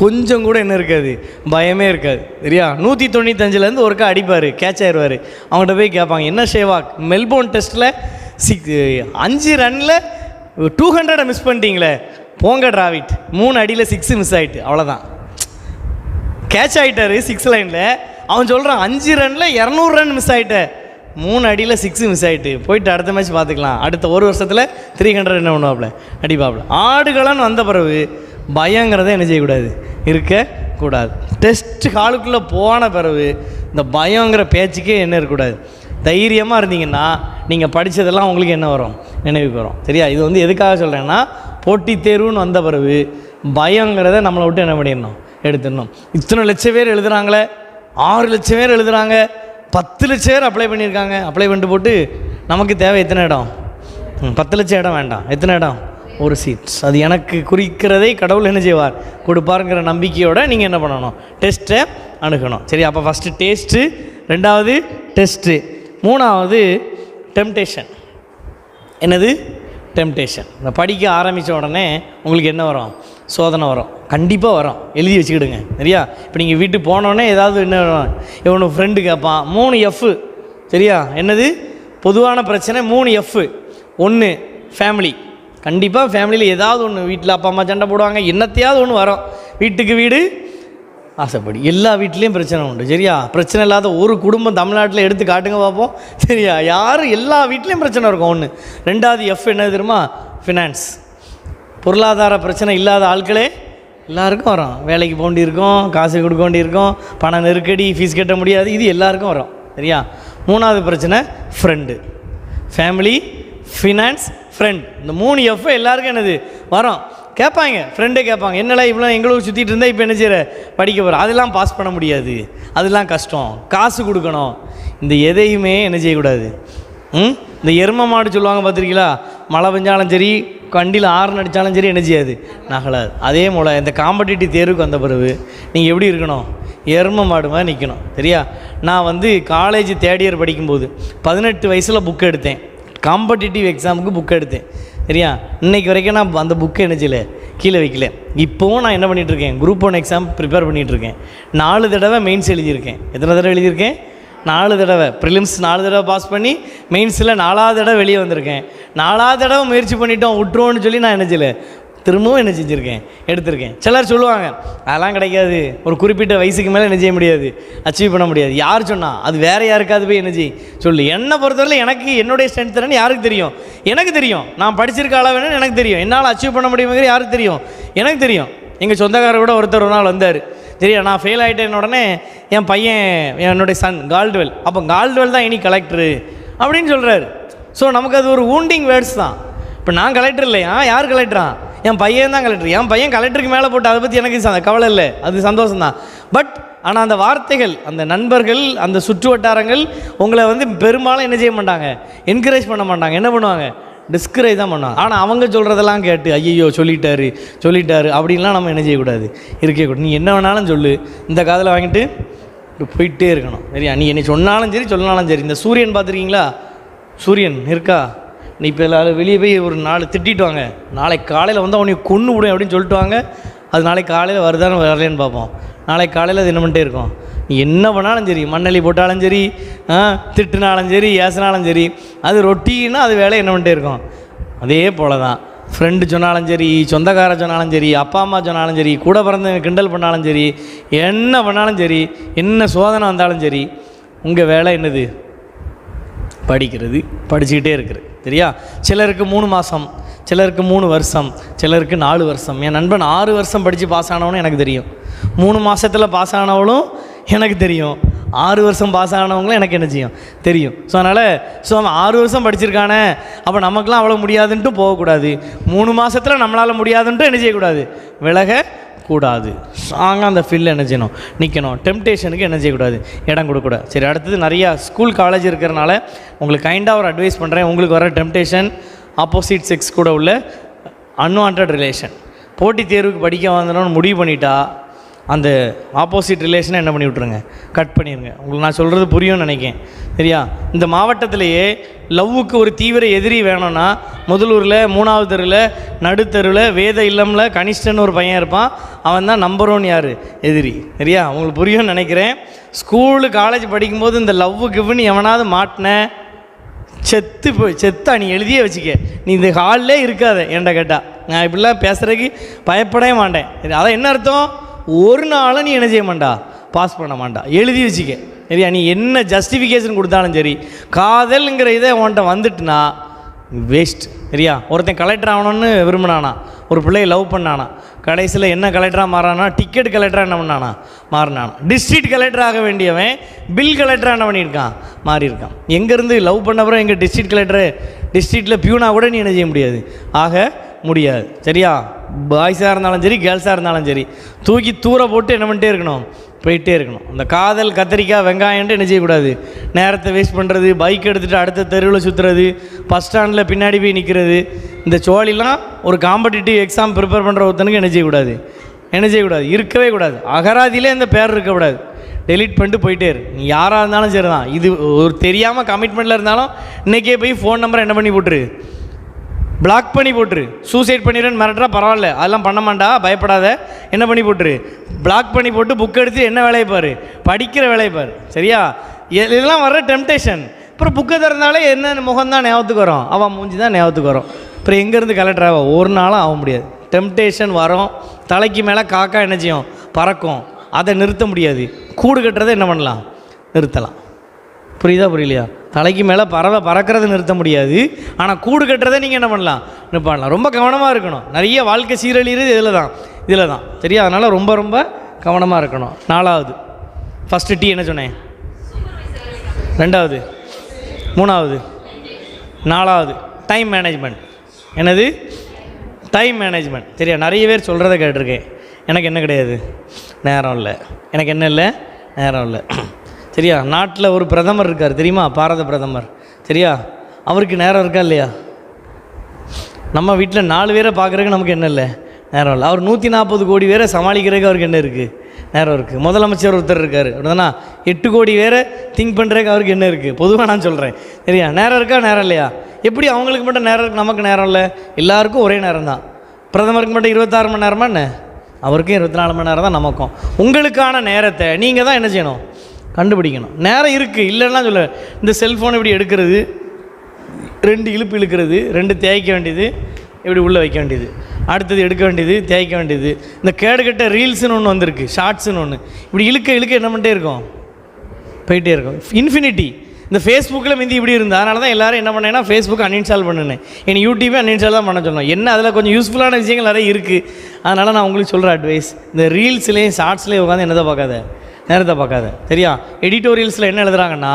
கொஞ்சம் கூட என்ன இருக்காது, பயமே இருக்காது. சரியா? 195லேருந்து ஒருக்கா அடிப்பார், கேட்ச் ஆயிடுவார். அவங்கள்ட்ட போய் கேட்பாங்க, என்ன சேவாக், மெல்போர்ன் டெஸ்ட்டில் 5 ரனில் 200 மிஸ் பண்ணிட்டீங்களே, போங்க டிராவிட், 3 அடியில் 6 மிஸ் ஆகிட்டு, அவ்வளோதான். கேட்ச் ஆகிட்டார் 6 லைனில். அவன் சொல்கிறான், 5 ரனில் 200 ரன் மிஸ் ஆகிட்ட, 3 அடியில் 6 மிஸ் ஆகிட்டு போயிட்டு அடுத்த மேட்ச் பார்த்துக்கலாம், அடுத்த ஒரு வருஷத்தில் 300 என்ன பண்ணுவாப்புல அடிப்பாப்புல. ஆடுகளம்னு வந்த பிறகு பயங்கிறத என்ன செய்யக்கூடாது, இருக்கக்கூடாது. டெஸ்ட் ஹாலுக்குள்ளே போன பிறகு இந்த பயங்கிற பேச்சுக்கே என்ன இருக்கக்கூடாது. தைரியமாக இருந்தீங்கன்னா நீங்கள் படித்ததெல்லாம் உங்களுக்கு என்ன வரும், நினைவுக்கு வரும். சரியா? இது வந்து எதுக்காக சொல்கிறேன்னா, போட்டித் தேர்வுன்னு வந்த பிறகு பயங்கிறத நம்மளை விட்டு என்ன பண்ணிடணும், எடுத்துடணும். இத்தனை லட்சம் பேர் எழுதுகிறாங்களே, 6 லட்சம் பேர் எழுதுகிறாங்க, 10 லட்சம் பேர் அப்ளை பண்ணியிருக்காங்க. அப்ளை பண்ணிட்டு போட்டு நமக்கு தேவை எத்தனை இடம், 10 லட்சம் இடம் வேண்டாம், எத்தனை இடம், ஒரு சீட்ஸ். அது எனக்கு குறிக்கிறதை கடவுள் என்ன செய்வார், கொடுப்பாருங்கிற நம்பிக்கையோடு நீங்கள் என்ன பண்ணணும், டெஸ்ட்டை அணுகணும். சரி, அப்போ ஃபஸ்ட்டு டேஸ்ட்டு, 2வது டெஸ்ட்டு, 3வது டெம்டேஷன். என்னது டெம்டேஷன். இந்த படிக்க ஆரம்பித்த உடனே உங்களுக்கு என்ன வரும், சோதனை வரும், கண்டிப்பாக வரும், எழுதி வச்சுக்கிடுங்க. சரியா? இப்போ நீங்கள் வீட்டுக்கு போனோடனே ஏதாவது என்ன வரும், இவனு ஃப்ரெண்டு கேட்பான், 3 எஃப். சரியா? என்னது பொதுவான பிரச்சனை 3 எஃப். 1 ஃபேமிலி, கண்டிப்பாக ஃபேமிலியில் ஏதாவது ஒன்று, வீட்டில் அப்பா அம்மா சண்டை போடுவாங்க, என்னத்தையாவது ஒன்று வரும். வீட்டுக்கு வீடு ஆசைப்படி, எல்லா வீட்லேயும் பிரச்சனை உண்டு. சரியா? பிரச்சனை இல்லாத ஒரு குடும்பம் தமிழ்நாட்டில் எடுத்து காட்டுங்க பார்ப்போம். சரியா? யாரும் எல்லா வீட்லேயும் பிரச்சனை இருக்கும். 1. 2வது எஃப் என்ன தெரியுமா, ஃபினான்ஸ். பொருளாதார பிரச்சனை இல்லாத ஆட்களே எல்லாருக்கும் வரும். வேலைக்கு போக வேண்டியிருக்கும், காசு கொடுக்க வேண்டியிருக்கும், பண நெருக்கடி, ஃபீஸ் கட்ட முடியாது, இது எல்லாருக்கும் வரும். சரியா? 3வது பிரச்சனை ஃப்ரெண்டு. Family, finance, friend. இந்த 3 எஃப் எல்லாருக்கும் என்னது வரும். கேட்பாங்க, ஃப்ரெண்டே கேட்பாங்க, என்னெல்லாம் இவ்வளோ எங்களுக்கு சுற்றிட்டு இருந்தால் இப்போ என்ன செய்கிற, படிக்க போகிற, அதெல்லாம் பாஸ் பண்ண முடியாது, அதெல்லாம் கஷ்டம், காசு கொடுக்கணும். இந்த எதையுமே என்ன செய்யக்கூடாது. இந்த எரும மாடு சொல்லுவாங்க பார்த்துருக்கீங்களா, மழை பெஞ்சாலும் சரி, வண்டியில் ஆறு அடித்தாலும் சரி என்ன செய்யாது, நகலாது. அதே போல் இந்த காம்படிட்டிவ் தேர்வுக்கு வந்த பிறகு நீங்கள் எப்படி இருக்கணும், எரும மாடு மாதிரி நிற்கணும். சரியா? நான் வந்து காலேஜ் 3rd இயர் படிக்கும்போது 18 வயசில் புக் எடுத்தேன், காம்படிட்டிவ் எக்ஸாமுக்கு புக் எடுத்தேன். சரியா? இன்றைக்கி வரைக்கும் நான் அந்த புக்கை என்ன செய்யலை, கீழே வைக்கல. இப்போவும் நான் என்ன பண்ணிகிட்ருக்கேன், குரூப் 1 எக்ஸாம் ப்ரிப்பேர் பண்ணிகிட்ருக்கேன். 4 தடவை மெயின்ஸ் எழுதியிருக்கேன். எத்தனை தடவை எழுதியிருக்கேன், 4 தடவை. ப்ரிலிம்ஸ் 4 தடவை பாஸ் பண்ணி மெயின்ஸில் 4வது தடவை வெளியே வந்திருக்கேன். 4வது தடவை முயற்சி பண்ணிட்டோம், விட்டுருவோன்னு சொல்லி நான் என்ன செய்யலை, திரும்பவும் என்ன செஞ்சுருக்கேன், எடுத்திருக்கேன். சிலர் சொல்லுவாங்க அதெல்லாம் கிடைக்காது, ஒரு குறிப்பிட்ட வயசுக்கு மேலே என்ன செய்ய முடியாது, அச்சீவ் பண்ண முடியாது. யார் சொன்னால் அது வேறு யாருக்காவது போய் என்ன செய் சொல்லு. என்னை பொறுத்தவரையில் எனக்கு என்னுடைய ஸ்ட்ரென்த் தரேன்னு யாருக்கு தெரியும், எனக்கு தெரியும். நான் படிச்சிருக்க அளவு வேணும்னு எனக்கு தெரியும், என்னால் அச்சீவ் பண்ண முடியுங்கிற யாருக்கு தெரியும், எனக்கு தெரியும். எங்கள் சொந்தக்காரர் கூட ஒருத்தர் ஒரு நாள் வந்தார். சரியா? நான் ஃபெயில் ஆகிட்டேன் உடனே என் பையன், என்னுடைய சன் கால்டுவெல், அப்போ கால்டுவெல் தான் இனி கலெக்டரு அப்படின்னு சொல்கிறாரு. ஸோ நமக்கு அது ஒரு வூண்டிங் வேர்ட்ஸ் தான். இப்போ நான் கலெக்டர் இல்லையா, யார் கலெக்டரா, என் பையன் தான் கலெக்டர். என் பையன் கலெக்டருக்கு மேலே போட்டு அதை பற்றி எனக்கு கவலை இல்லை, அது சந்தோஷம்தான். பட் ஆனால் அந்த வார்த்தைகள், அந்த நண்பர்கள், அந்த சுற்று வட்டாரங்கள் உங்களை வந்து பெரும்பாலும் என்ன செய்ய மாட்டாங்க, என்கரேஜ் பண்ண மாட்டாங்க. என்ன பண்ணுவாங்க, டிஸ்கரேஜ் தான் பண்ணுவாங்க. ஆனால் அவங்க சொல்கிறதெல்லாம் கேட்டு ஐயோ சொல்லிட்டாரு அப்படின்லாம் நம்ம என்ன செய்யக்கூடாது, இருக்கக்கூடாது. நீ என்ன வேணாலும் சொல்லு, இந்த காதில் வாங்கிட்டு போயிட்டே இருக்கணும். சரியா? நீ என்னை சொன்னாலும் சரி சொல்லனாலும் சரி. இந்த சூரியன் பார்த்துருக்கீங்களா, சூரியன் இருக்கா, நீ இப்போ எல்லாரும் வெளியே போய் ஒரு 4 திட்டிட்டு வாங்க, நாளைக்கு காலையில் வந்து அவனை கொன்று விடும் அப்படின்னு சொல்லிட்டு வாங்க. அது நாளைக்கு காலையில் வருதான்னு வரலேன்னு பார்ப்போம். நாளைக்கு காலையில் அது என்ன பண்ணிட்டே இருக்கும், நீ என்ன பண்ணாலும் சரி, மண்ணெளி போட்டாலும் சரி, திட்டுனாலும் சரி, ஏசினாலும் சரி, அது ரொட்டின்னா அது வேலை என்ன பண்ணிட்டே இருக்கும். அதே போல் தான் ஃப்ரெண்டு சொன்னாலும் சரி, சொந்தக்கார சொன்னாலும் சரி, அப்பா அம்மா சொன்னாலும் சரி, கூட பிறந்த கிண்டல் பண்ணாலும் சரி, என்ன பண்ணாலும் சரி, என்ன சோதனை வந்தாலும் சரி, உங்கள் வேலை என்னது, படிக்கிறது, படிச்சுக்கிட்டே இருக்கிறது. சரியா? சிலருக்கு 3 மாதம், சிலருக்கு 3 வருஷம், சிலருக்கு 4 வருஷம். என் நண்பன் 6 வருஷம் படித்து பாஸ் ஆனவனும் எனக்கு தெரியும், 3 மாதத்தில் பாஸ் ஆனவளும் எனக்கு தெரியும், 6 வருஷம் பாஸ் ஆனவங்களும் எனக்கு என்ன செய்யும், தெரியும். ஸோ அதனால் அவன் 6 வருஷம் படிச்சிருக்கானே, அப்போ நமக்குலாம் அவ்வளோ முடியாதுன்ட்டு போகக்கூடாது. 3 மாதத்தில் நம்மளால் முடியாதுன்ட்டு என்ன செய்யக்கூடாது, விலகக்கூடாது. ஸ்ட்ராங்காக அந்த ஃபீல்டில் என்ன செய்யணும், நிற்கணும். டெம்டேஷனுக்கு என்ன செய்யக்கூடாது, இடம் கொடுக்கக்கூடாது. சரி, அடுத்தது நிறையா ஸ்கூல் காலேஜ் இருக்கிறனால உங்களுக்கு கைண்டாக ஒரு அட்வைஸ் பண்ணுறேன். உங்களுக்கு வர டெம்டேஷன் ஆப்போசிட் செக்ஸ் கூட உள்ள அன்வான்ட் ரிலேஷன். போட்டித் தேர்வுக்கு படிக்க வந்தோன்னு முடிவு பண்ணிட்டா அந்த ஆப்போசிட் ரிலேஷனை என்ன பண்ணி விட்ருங்க, கட் பண்ணிடுங்க. உங்களுக்கு நான் சொல்கிறது புரியும்னு நினைக்கிறேன். சரியா? இந்த மாவட்டத்திலேயே லவ்வுக்கு ஒரு தீவிர எதிரி வேணும்னா முதலூரில், 3வது தெருவில், நடுத்தருவில், வேத இல்லமில் கனிஷ்டன் ஒரு பையன் இருப்பான். அவன் தான் நம்பர் 1 யார், எதிரி. சரியா? உங்களுக்கு புரியும்னு நினைக்கிறேன். ஸ்கூலு காலேஜ் படிக்கும்போது இந்த லவ்வு கிவ்னு எவனாவது மாட்டின செத்தா நீ எழுதியே வச்சுக்க, நீ இந்த ஹாலிலே இருக்காத. ஏன்டா கேட்டால் நான் இப்படிலாம் பேசுகிறதுக்கு பயப்படவே மாட்டேன். அதான் என்ன அர்த்தம், ஒரு நாளும் நீ என்ன செய்ய மாட்டா, பாஸ் பண்ண மாட்டா, எழுதி வச்சுக்க. சரியா? நீ என்ன ஜஸ்டிஃபிகேஷன் கொடுத்தாலும் சரி, காதல்ங்கிற இதை உன்கிட்ட வந்துட்டுனா வேஸ்ட். சரியா? ஒருத்தன் கலெக்டர் ஆகணும்னு விரும்பினானா, ஒரு பிள்ளையை லவ் பண்ணானா, கடைசியில் என்ன கலெக்டராக மாறானா, டிக்கெட் கலெக்டராக என்ன பண்ணானா மாறினானா. டிஸ்ட்ரிக்ட் கலெக்டர் ஆக வேண்டியவன் பில் கலெக்டராக என்ன பண்ணியிருக்கான், மாறியிருக்கான். எங்கேருந்து லவ் பண்ண அப்புறம் எங்கள் டிஸ்ட்ரிக்ட் கலெக்டரு, டிஸ்ட்ரிக்டில் பியூனா கூட நீ என்ன செய்ய முடியாது, ஆக முடியாது. சரியா? பாய்ஸாக இருந்தாலும் சரி, கேர்ள்ஸாக இருந்தாலும் சரி, தூக்கி தூர போட்டு என்ன பண்ணிட்டே இருக்கணும், போயிட்டே இருக்கணும். அந்த காதல் கத்திரிக்காய் வெங்காயன்ட்டு என்ன செய்யக்கூடாது, நேரத்தை வேஸ்ட் பண்ணுறது, பைக் எடுத்துகிட்டு அடுத்த தெருவில் சுற்றுறது, பஸ் ஸ்டாண்டில் பின்னாடி போய் நிற்கிறது, இந்த சோழிலாம் ஒரு காம்படிட்டிவ் எக்ஸாம் ப்ரிப்பேர் பண்ணுற ஒருத்தனுக்கு என்ன செய்யக்கூடாது, இருக்கவே கூடாது. அகராதியிலே இந்த பேர் இருக்கக்கூடாது. டெலீட் பண்ணிட்டு போயிட்டே இரு. நீ யாராக இருந்தாலும் சரி தான். இது ஒரு தெரியாமல் கமிட்மெண்ட்டில் இருந்தாலும் இன்றைக்கே போய் ஃபோன் நம்பரை என்ன பண்ணி போட்டுரு, பிளாக் பண்ணி போட்டுரு. சூசைட் பண்ணிடுறேன்னு மிரட்டுறா, பரவாயில்ல, அதெல்லாம் பண்ண மாட்டா, பயப்படாத, என்ன பண்ணி போட்டுரு, பிளாக் பண்ணி போட்டு புக் எடுத்து என்ன வேலையை பாரு, படிக்கிற வேலையை பாரு. சரியா? இதெல்லாம் வர்ற டெம்டேஷன். அப்புறம் புக்கை திறந்தாலே என்ன முகம் தான் ஞாபகத்துக்கு வரும், அவன் மூஞ்சி தான் ஞாபகத்துக்கு வரும். அப்புறம் எங்கேருந்து கலெக்டர் ஆக ஒரு நாளும் ஆக முடியாது. டெம்டேஷன் வரும், தலைக்கு மேலே காக்கா என்ன செய்யும், பறக்கும். அதை நிறுத்த முடியாது. கூடு கட்டுறதை என்ன பண்ணலாம், நிறுத்தலாம். புரியுதா புரியலையா? தலைக்கு மேலே பறவை பறக்கிறத நிறுத்த முடியாது, ஆனால் கூடு கட்டுறதை நீங்கள் என்ன பண்ணலாம், நிற்பாடலாம். ரொம்ப கவனமாக இருக்கணும். நிறைய வாழ்க்கை சீரழிகிறது இதில் தான். சரியா? அதனால் ரொம்ப ரொம்ப கவனமாக இருக்கணும். 4வது, ஃபஸ்ட்டு டீ என்ன சொன்னேன், 2வது, 3வது, 4வது டைம் மேனேஜ்மெண்ட். என்னது? Time management. சரியா? நிறைய பேர் சொல்கிறத கேட்டிருக்கேன், எனக்கு என்ன கிடையாது, நேரம் இல்லை, எனக்கு என்ன இல்லை, நேரம் இல்லை. சரியா? நாட்டில் ஒரு பிரதமர் இருக்கார் தெரியுமா, பாரத பிரதமர். சரியா? அவருக்கு நேரம் இருக்கா இல்லையா? நம்ம வீட்டில் 4 பேரை பார்க்குறதுக்கு நமக்கு என்ன இல்லை, நேரம் இல்லை. அவர் 140 கோடி பேரை சமாளிக்கிறதுக்கு அவருக்கு என்ன இருக்குது, நேரம் இருக்குது. முதலமைச்சர் ஒருத்தர் இருக்கார் அப்படின்னா 8 கோடி பேரை திங்க் பண்ணுறதுக்கு அவருக்கு என்ன இருக்குது. பொதுவாக நான் சொல்கிறேன். சரியா? நேரம் இருக்கா, நேரம் இல்லையா? எப்படி அவங்களுக்கு மட்டும் நேரம் இருக்குது, நமக்கு நேரம் இல்லை? எல்லாருக்கும் ஒரே நேரம் தான். பிரதமருக்கு மட்டும் 26 மணி நேரமா என்ன, அவருக்கும் 24 மணி நேரம் தான் நமக்கும். உங்களுக்கான நேரத்தை நீங்கள் தான் என்ன செய்யணும், கண்டுபிடிக்கணும். நேரம் இருக்குது இல்லைன்னா சொல்ல. இந்த செல்ஃபோன் இப்படி எடுக்கிறது, 2 இழுப்பு இழுக்கிறது, 2 தேய்க்க வேண்டியது, இப்படி உள்ளே வைக்க வேண்டியது, அடுத்தது எடுக்க வேண்டியது, தேய்க்க வேண்டியது. இந்த கேடுகட்ட ரீல்ஸுன்னு ஒன்று வந்திருக்கு, ஷார்ட்ஸுன்னு ஒன்று, இப்படி இழுக்க என்ன பண்ணிட்டே இருக்கும், போயிட்டே இருக்கும். இன்ஃபினிட்டி. இந்த ஃபேஸ்புக்கில் மிந்தி இப்படி இருந்தால், அதனால தான் எல்லோரும் என்ன பண்ணேன்னா ஃபேஸ்புக் அன்இன்ஸ்டால் பண்ணினேன். எனக்கு யூடியூபே அன்இன்ஸ்டால் தான் பண்ண சொன்னோம். என்ன அதில் கொஞ்சம் யூஸ்ஃபுல்லான விஷயங்கள் நிறைய இருக்குது. அதனால் நான் உங்களுக்கு சொல்கிற அட்வைஸ், இந்த ரீல்ஸ்லேயும் ஷார்ட்ஸ்லேயும் உட்காந்து என்னதை பார்க்காத, நேரத்தை பார்க்காத. சரியா? எடிட்டோரியல்ஸில் என்ன எழுதுறாங்கன்னா,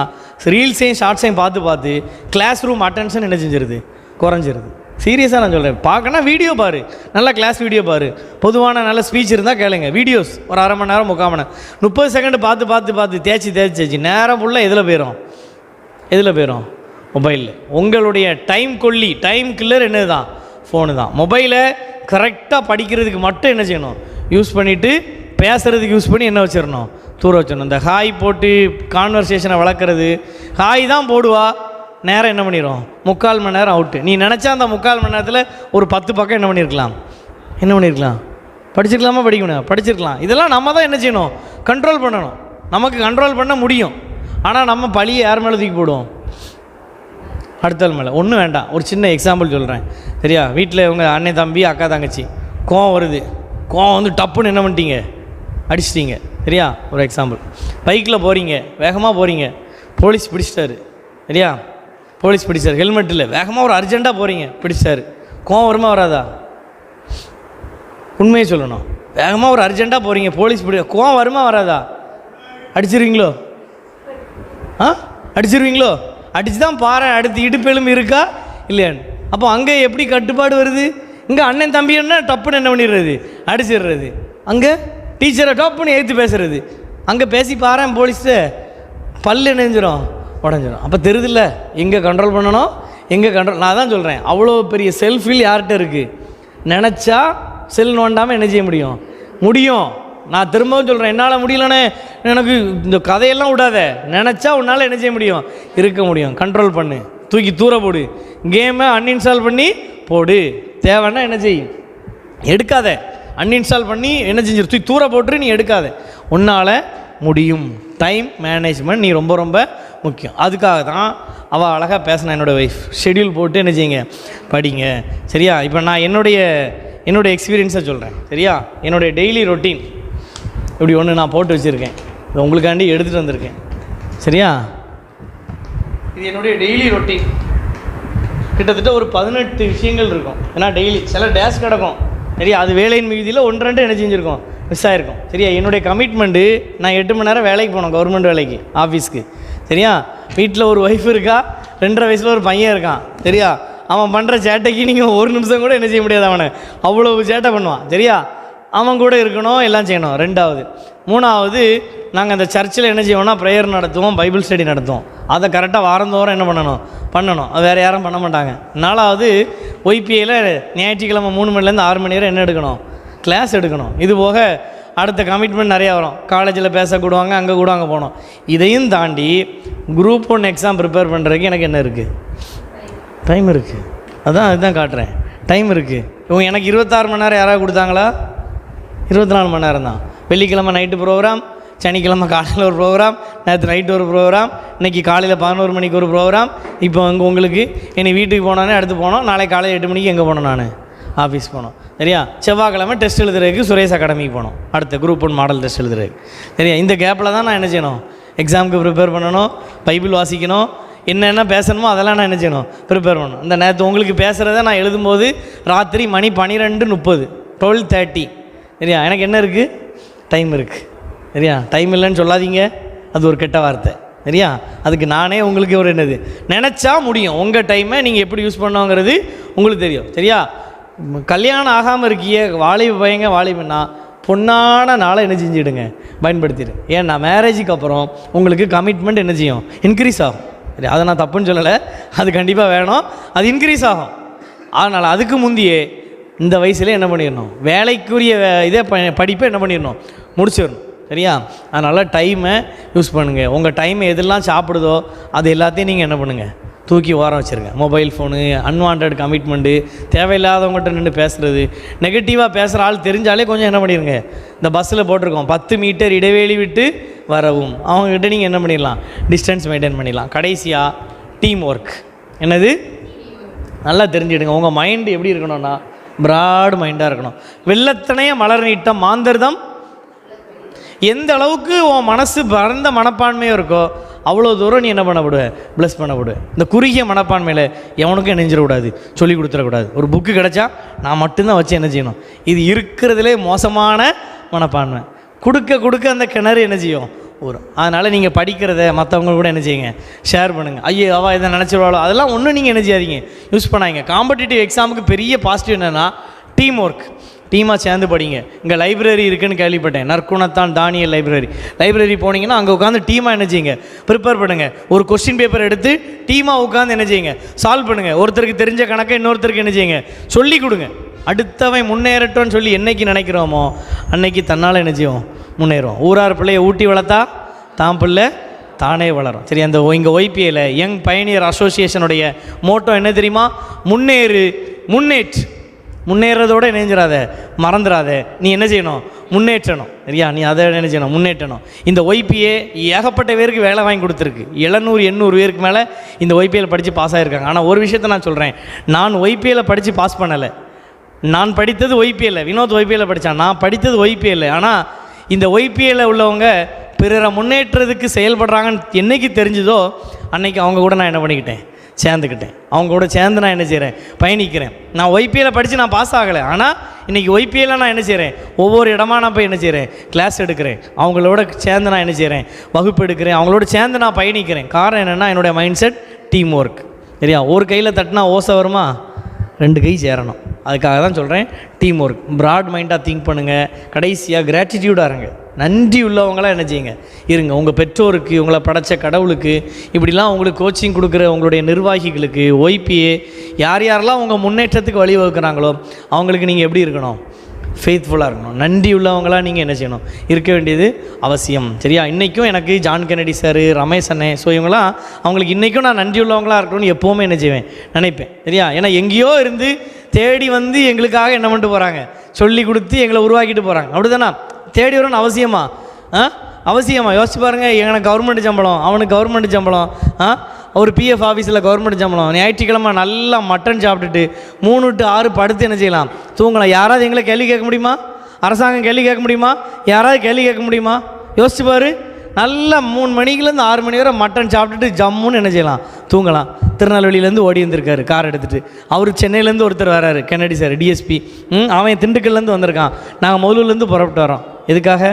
ரீல்ஸையும் ஷார்ட்ஸையும் பார்த்து கிளாஸ் ரூம் அட்டென்ஷன் என்ன செஞ்சிருது, குறைஞ்சிருது. சீரியஸாக நான் சொல்கிறேன். பார்க்கணும், வீடியோ பாரு, நல்ல கிளாஸ் வீடியோ பாரு, பொதுவான நல்ல ஸ்பீச் இருந்தால் கேளுங்க. வீடியோஸ் ஒரு அரை மணி நேரம், 3/4 மணி நேரம், 30 செகண்ட் பார்த்து தேய்ச்சி நேரம் ஃபுல்லாக எதில் போயிடும், மொபைலில். உங்களுடைய டைம் கொல்லி, டைம் கில்லர் என்னது தான், ஃபோனு தான். மொபைலை கரெக்டாக படிக்கிறதுக்கு மட்டும் என்ன செய்யணும், யூஸ் பண்ணிவிட்டு பேசுகிறதுக்கு யூஸ் பண்ணி என்ன வச்சிடணும், தூர வச்சிடணும். இந்த ஹாய் போட்டு கான்வர்சேஷனை வளர்க்குறது, ஹாய் தான் போடுவா, நேரம் என்ன பண்ணிடும், 3/4 மணி நேரம் அவுட்டு. நீ நினச்சா அந்த 3/4 மணி நேரத்தில் ஒரு 10 பக்கம் என்ன பண்ணியிருக்கலாம், படிச்சிருக்கலாம். இதெல்லாம் நம்ம தான் என்ன செய்யணும், கண்ட்ரோல் பண்ணணும். நமக்கு கண்ட்ரோல் பண்ண முடியும். ஆனால் நம்ம பழியை யார் மேலே தூக்கி போடுவோம், அடுத்தல் மேலே. ஒன்றும் வேண்டாம், ஒரு சின்ன எக்ஸாம்பிள் சொல்கிறேன். சரியா? வீட்டில் உங்கள் அண்ணன் தம்பி அக்கா தங்கச்சி கோவம் வருது, கோவம் வந்து டப்புன்னு என்ன பண்ணிட்டீங்க, அடிச்சிட்டிங்க. சரியா? ஒரு எக்ஸாம்பிள். பைக்கில் போகிறீங்க, வேகமாக போகிறீங்க, போலீஸ் பிடிச்சிட்டாரு. சரியா? போலீஸ் பிடிச்சார், ஹெல்மெட் இல்லை, வேகமாக ஒரு அர்ஜெண்ட்டாக போகிறீங்க, பிடிச்சாரு. கோவம் வருமா வராதா? உண்மையை சொல்லணும். வேகமாக ஒரு அர்ஜெண்ட்டாக போகிறீங்க, போலீஸ் கோவம் வருமா வராதா? அடிச்சிருவீங்களோ? அடிச்சு தான் பாரு, அடுத்து இடுப்பெலும்பு இருக்கா இல்லையான்னு. அப்போ அங்கே எப்படி கட்டுப்பாடு வருது? இங்கே அண்ணன் தம்பி என்ன டப்புன்னு என்ன பண்ணிடுறது, அடிச்சிடுறது. அங்கே டீச்சரை டப்புன்னு ஏற்று பேசுறது. அங்கே பேசி பாரு, போலீஸ்ட்டு பல்லு நெஞ்சிரும், உடஞ்சிரும். அப்போ தெரியுதில்ல எங்கே கண்ட்ரோல் பண்ணணும், எங்கே கண்ட்ரோல். நான் தான் சொல்கிறேன், அவ்வளோ பெரிய செல்ஃபீல் யார்கிட்ட இருக்குது. நினச்சா செல் நோண்டாமல் என்ன செய்ய முடியும். நான் திரும்பவும் சொல்கிறேன், என்னால் முடியலன்னு எனக்கு இந்த கதையெல்லாம் விடாத. நினச்சா உன்னால் என்ன செய்ய முடியும், இருக்க முடியும். கண்ட்ரோல் பண்ணு, தூக்கி தூர போடு, கேமை அன்இன்ஸ்டால் பண்ணி போடு. தேவைன்னா என்ன செய்யும், எடுக்காத. அன்இன்ஸ்டால் பண்ணி என்ன செஞ்சிரு, தூக்கி தூர போட்டு நீ எடுக்காத. உன்னால் முடியும். டைம் மேனேஜ்மெண்ட் நீ ரொம்ப ரொம்ப முக்கியம். அதுக்காக தான் அவள் அழகாக பேசினா, என்னோடய ஒய்ஃப் ஷெட்யூல் போட்டு என்ன செய்யுங்க, படிங்க. சரியா? இப்போ நான் என்னுடைய எக்ஸ்பீரியன்ஸை சொல்கிறேன். சரியா? என்னுடைய டெய்லி ரொட்டீன் இப்படி ஒன்று நான் போட்டு வச்சுருக்கேன். இது உங்களுக்காண்டி எடுத்துகிட்டு வந்திருக்கேன். சரியா? இது என்னுடைய டெய்லி ரொட்டீன். கிட்டத்தட்ட ஒரு 18 விஷயங்கள் இருக்கும். ஏன்னா டெய்லி சில டேஸ் கிடக்கும் சரியா, அது வேலையின் மீதியில் 1-2 என்ன செஞ்சுருக்கோம், மிஸ் ஆகிருக்கும் சரியா. என்னுடைய கமிட்மெண்ட்டு, நான் 8 மணி நேரம் வேலைக்கு போனோம், கவர்மெண்ட் வேலைக்கு, ஆஃபீஸ்க்கு சரியா. வீட்டில் ஒரு ஒய்ஃப் இருக்கா, 2.5 வயசில் ஒரு பையன் இருக்கான் சரியா. அவன் பண்ணுற சேட்டைக்கு நீங்கள் ஒரு நிமிஷம் கூட என்ன செய்ய முடியாது, அவனை அவ்வளோ சேட்டை பண்ணுவான் சரியா. அவன் கூட இருக்கணும், எல்லாம் செய்யணும். 2வது. 3வது, நாங்கள் அந்த சர்ச்சில் என்ன செய்வோம்னா ப்ரேயர் நடத்துவோம், பைபிள் ஸ்டடி நடத்துவோம். அதை கரெக்டாக வாரந்தோறும் என்ன பண்ணணும். அது வேறு யாரும் பண்ண மாட்டாங்க. 4வது, ஒய்பிஐயில் ஞாயிற்றுக்கிழமை 3 மணிலேருந்து 6 மணி நேரம் என்ன எடுக்கணும், கிளாஸ் எடுக்கணும். இது போக அடுத்த கமிட்மெண்ட் நிறையா வரும். காலேஜில் பேசக்கூடுவாங்க, அங்கே கூட அங்கே போகணும். இதையும் தாண்டி குரூப் 1 எக்ஸாம் ப்ரிப்பேர் பண்ணுறதுக்கு எனக்கு என்ன இருக்குது, டைம் இருக்குது. அதுதான் காட்டுறேன், டைம் இருக்குது. இவங்க எனக்கு 26 மணி நேரம் யாராவது கொடுத்தாங்களா? 24 மணி நேரம் தான். வெள்ளிக்கிழமை நைட்டு ப்ரோக்ராம், சனிக்கிழமை காலையில் ஒரு ப்ரோக்ராம், நேற்று நைட்டு ஒரு ப்ரோக்ராம், இன்றைக்கி காலையில் 11 மணிக்கு ஒரு ப்ரோக்ராம். இப்போ அங்கே உங்களுக்கு என்னை வீட்டுக்கு போனோன்னே அடுத்து போனோம், நாளைக்கு காலையில் 8 மணிக்கு எங்கே போனோம், நான் ஆஃபீஸ் போனோம் சரியா. செவ்வாய்க்கிழமை டெஸ்ட் எழுதுறதுக்கு சுரேஷ் அகாடமிக்கு போனோம், அடுத்த குரூப் 1 மாடல் டெஸ்ட் எழுதுறதுக்கு சரியா. இந்த கேப்பில் தான் நான் என்ன செய்யணும், எக்ஸாமுக்கு ப்ரிப்பேர் பண்ணணும், பைபிள் வாசிக்கணும், என்னென்ன பேசணுமோ அதெல்லாம் நான் என்ன செய்யணும், ப்ரிப்பேர் பண்ணணும். இந்த நேற்று உங்களுக்கு பேசுகிறத நான் எழுதும்போது ராத்திரி மணி 12:30, 12:30 சரியா. எனக்கு என்ன இருக்குது, டைம் இருக்குது சரியா. டைம் இல்லைன்னு சொல்லாதீங்க, அது ஒரு கெட்ட வார்த்தை சரியா. அதுக்கு நானே உங்களுக்கு ஒரு என்னது நினச்சா முடியும். உங்கள் டைமை நீங்கள் எப்படி யூஸ் பண்ணுவோங்கிறது உங்களுக்கு தெரியும் சரியா. கல்யாணம் ஆகாமல் இருக்கிய வாலிபன்னா பொண்ணான நாளை என்ன செஞ்சுடுங்க, பயன்படுத்திடு. ஏன்னா மேரேஜுக்கு அப்புறம் உங்களுக்கு கமிட்மெண்ட் என்ன செய்யும், இன்க்ரீஸ் ஆகும் சரி. அதை நான் தப்புன்னு சொல்லலை, அது கண்டிப்பாக வேணும், அது இன்க்ரீஸ் ஆகும். அதனால் அதுக்கு முந்தையே இந்த வயசுல என்ன பண்ணிடணும், வேலைக்குரிய படிப்பை என்ன பண்ணிடணும், முடிச்சிடணும் சரியா. அதனால் டைமை யூஸ் பண்ணுங்கள். உங்கள் டைமை எதெல்லாம் சாப்பிடுதோ அது எல்லாத்தையும் நீங்கள் என்ன பண்ணுங்கள், தூக்கி ஓரம் வச்சுருங்க. மொபைல் ஃபோனு, அன்வான்ட் கமிட்மெண்ட்டு, தேவையில்லாதவங்கள்ட்ட நின்று பேசுகிறது, நெகட்டிவாக பேசுகிற ஆள் தெரிஞ்சாலே கொஞ்சம் என்ன பண்ணிடுங்க. இந்த பஸ்ஸில் போட்டிருக்கோம் 10 மீட்டர் இடைவெளி விட்டு வரவும், அவங்ககிட்ட நீங்கள் என்ன பண்ணிடலாம், டிஸ்டன்ஸ் மெயின்டைன் பண்ணிடலாம். கடைசியாக டீம் ஒர்க். என்னது, நல்லா தெரிஞ்சுடுங்க. உங்கள் மைண்டு எப்படி இருக்கணும்னா பிராட் மைண்டாக இருக்கணும். வெள்ளத்தனைய மலர் நீட்டம் மாந்தர்தம் எந்த அளவுக்கு உன் மனசு பறந்த மனப்பான்மையாக இருக்கோ அவ்வளோ தூரம் நீ என்ன பண்ணப்படுவ, ப்ளஸ் பண்ணப்படுவ. இந்த குறுகிய மனப்பான்மையில் எவனுக்கும் நெஞ்சிடக்கூடாது, சொல்லி கொடுத்துடக்கூடாது. ஒரு புக்கு கிடச்சா நான் மட்டும்தான் வச்சு என்ன செய்யணும், இது இருக்கிறதுலே மோசமான மனப்பான்மை. கொடுக்க அந்த கிணறு என்ன செய்யும், வரும். அதனால் நீங்கள் படிக்கிறத மற்றவங்க கூட என்ன செய்யுங்க, ஷேர் பண்ணுங்கள். ஐயோ அவள் இதை நினச்சிடுவாளோ, அதெல்லாம் ஒன்றும் நீங்கள் என்ன செய்யாதீங்க, யூஸ் பண்ணாங்க. காம்படிட்டிவ் எக்ஸாமுக்கு பெரிய பாசிட்டிவ் என்னென்னா டீம் ஒர்க். டீமாக சேர்ந்து படிங்க. இங்கே லைப்ரரி இருக்குதுன்னு கேள்விப்பட்டேன், நற்குணத்தான் தானியல் லைப்ரரி போனீங்கன்னா அங்கே உட்காந்து டீமாக என்ன செய்யுங்க, ப்ரிப்பேர் பண்ணுங்கள். ஒரு கொஸ்டின் பேப்பர் எடுத்து டீமாக உட்காந்து என்ன செய்யுங்க, சால்வ் பண்ணுங்கள். ஒருத்தருக்கு தெரிஞ்ச கணக்கை இன்னொருத்தருக்கு என்ன செய்யுங்க, சொல்லி கொடுங்க. அடுத்தவன் முன்னேறட்டோன்னு சொல்லி என்றைக்கு நினைக்கிறோமோ அன்னைக்கு தன்னால் என்ன செய்வோம், முன்னேறுவோம். ஊரார் பிள்ளையை ஊட்டி வளர்த்தா தான் பிள்ளை தானே வளரும் சரி. அந்த இங்கே ஒய்பிஐயில் யங் பயனியர் அசோசியேஷனுடைய மோட்டோ என்ன தெரியுமா, முன்னேறதோடு இணைஞ்சிடாத, மறந்துடாத. நீ என்ன செய்யணும், முன்னேற்றணும் சரியா. நீ அதை என்ன செய்யணும், முன்னேற்றணும். இந்த ஒய்பிஏ ஏகப்பட்ட பேருக்கு வேலை வாங்கி கொடுத்துருக்கு. 700-800 பேருக்கு மேலே இந்த ஒய்பிஐயில் படித்து பாஸ் ஆகிருக்காங்க. ஆனால் ஒரு விஷயத்தை நான் சொல்கிறேன், நான் ஒய்பிஐயில் படித்து பாஸ் பண்ணலை. நான் படித்தது ஒய்பிஐயில், வினோத் ஒய்பிஐயில் படித்தான், நான் படித்தது ஒய்பிஐயில். ஆனால் இந்த ஒய்பிஐயில் உள்ளவங்க பிறரை முன்னேற்றத்துக்கு செயல்படுறாங்கன்னு என்றைக்கு தெரிஞ்சுதோ அன்றைக்கி அவங்க கூட நான் என்ன பண்ணிக்கிட்டேன், சேர்ந்துக்கிட்டேன். அவங்க கூட சேர்ந்து நான் என்ன செய்கிறேன், பயணிக்கிறேன். நான் ஒய்பிஐயில் படித்து நான் பாஸ் ஆகலை, ஆனால் இன்றைக்கி ஒய்பிஐயில் நான் என்ன செய்கிறேன், ஒவ்வொரு இடமா நான் போய் என்ன செய்கிறேன், கிளாஸ் எடுக்கிறேன். அவங்களோட சேர்ந்து நான் என்ன செய்கிறேன், வகுப்பு எடுக்கிறேன். அவங்களோட சேர்ந்து நான் பயணிக்கிறேன். காரணம் என்னென்னா என்னுடைய மைண்ட் செட் டீம் ஒர்க் சரியா. ஒரு கையில் தட்டினா ஓசை வருமா, 2 கை சேரணும். அதுக்காக தான் சொல்கிறேன் டீம் ஒர்க். ப்ராட் மைண்டாக திங்க் பண்ணுங்கள். கடைசியாக கிராட்டிடியூடாக இருங்க. நன்றி உள்ளவங்களாம் என்ன செய்யுங்க, இருங்க. உங்கள் பெற்றோருக்கு, உங்களை படைத்த கடவுளுக்கு, இப்படிலாம் உங்களுக்கு கோச்சிங் கொடுக்குற உங்களுடைய நிர்வாகிகளுக்கு, ஒய்பிஏ யாரெல்லாம் உங்கள் முன்னேற்றத்துக்கு வழிவகுக்கிறாங்களோ அவங்களுக்கு நீங்கள் எப்படி இருக்கணும், ஃபெய்த்ஃபுல்லாக இருக்கணும். நன்றி உள்ளவங்களாக நீங்கள் என்ன செய்யணும், இருக்க வேண்டியது அவசியம் சரியா. இன்றைக்கும் எனக்கு ஜான் கென்னடி சார், ரமேஷ் அண்ணே, ஸோ இவங்களாம் அவங்களுக்கு இன்றைக்கும் நான் நன்றி உள்ளவங்களாக இருக்கணும்னு எப்போவுமே என்ன செய்வேன், நினைப்பேன் சரியா. ஏன்னா எங்கேயோ இருந்து தேடி வந்து எங்களுக்காக என்ன பண்ணிட்டு போகிறாங்க, சொல்லி கொடுத்து எங்களை உருவாக்கிட்டு போகிறாங்க. அப்படி தானே, தேடி வரணும்னு அவசியமா யோசிச்சு பாருங்கள். எனக்கு கவர்மெண்ட் சம்பளம், அவனுக்கு கவர்மெண்ட் சம்பளம், ஒரு பிஎஃப் ஆஃபீஸில் கவர்மெண்ட் சம்பளம். ஞாயிற்றுக்கிழமை நல்லா மட்டன் சாப்பிட்டுட்டு 3 to 6 படுத்து என்ன செய்யலாம், தூங்கலாம். யாராவது எங்களை கேள்வி கேட்க முடியுமா, அரசாங்கம் கேள்வி கேட்க முடியுமா, யாராவது கேள்வி கேட்க முடியுமா, யோசிச்சு பாரு. நல்லா 3 மணிக்குலேருந்து 6 மணி வரை மட்டன் சாப்பிட்டுட்டு ஜம்முன்னு என்ன செய்யலாம், தூங்கலாம். திருநெல்வேலியிலேருந்து ஓடி வந்திருக்காரு கார் எடுத்துகிட்டு. அவர் சென்னையிலேருந்து ஒருத்தர் வராரு, கென்னடி சார் டிஎஸ்பி. அவன் திண்டுக்கல்லேருந்து வந்திருக்கான். நாங்கள் முதலூர்லேருந்து புறப்பட்டு வரோம். எதுக்காக?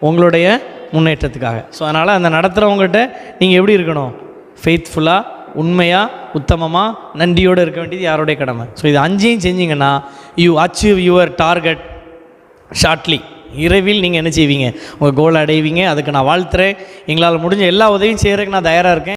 உங்களுடைய முன்னேற்றத்துக்காக. ஸோ அதனால் அந்த நடத்துகிறவங்ககிட்ட நீங்கள் எப்படி இருக்கணும்? ஃபெய்த்ஃபுல்லாக, உண்மையாக, உத்தமமாக, நன்றியோடு இருக்க வேண்டியது யாருடைய கடமை. ஸோ இது 5ஐயும் செஞ்சிங்கன்னா you achieve your target shortly. இரவில் நீங்கள் என்ன செய்வீங்க, உங்கள் கோலை அடைவீங்க. அதுக்கு நான் வாழ்த்துறேன். எங்களால் முடிஞ்ச எல்லா உதவியும் செய்கிறதுக்கு நான் தயாராக இருக்கேன்.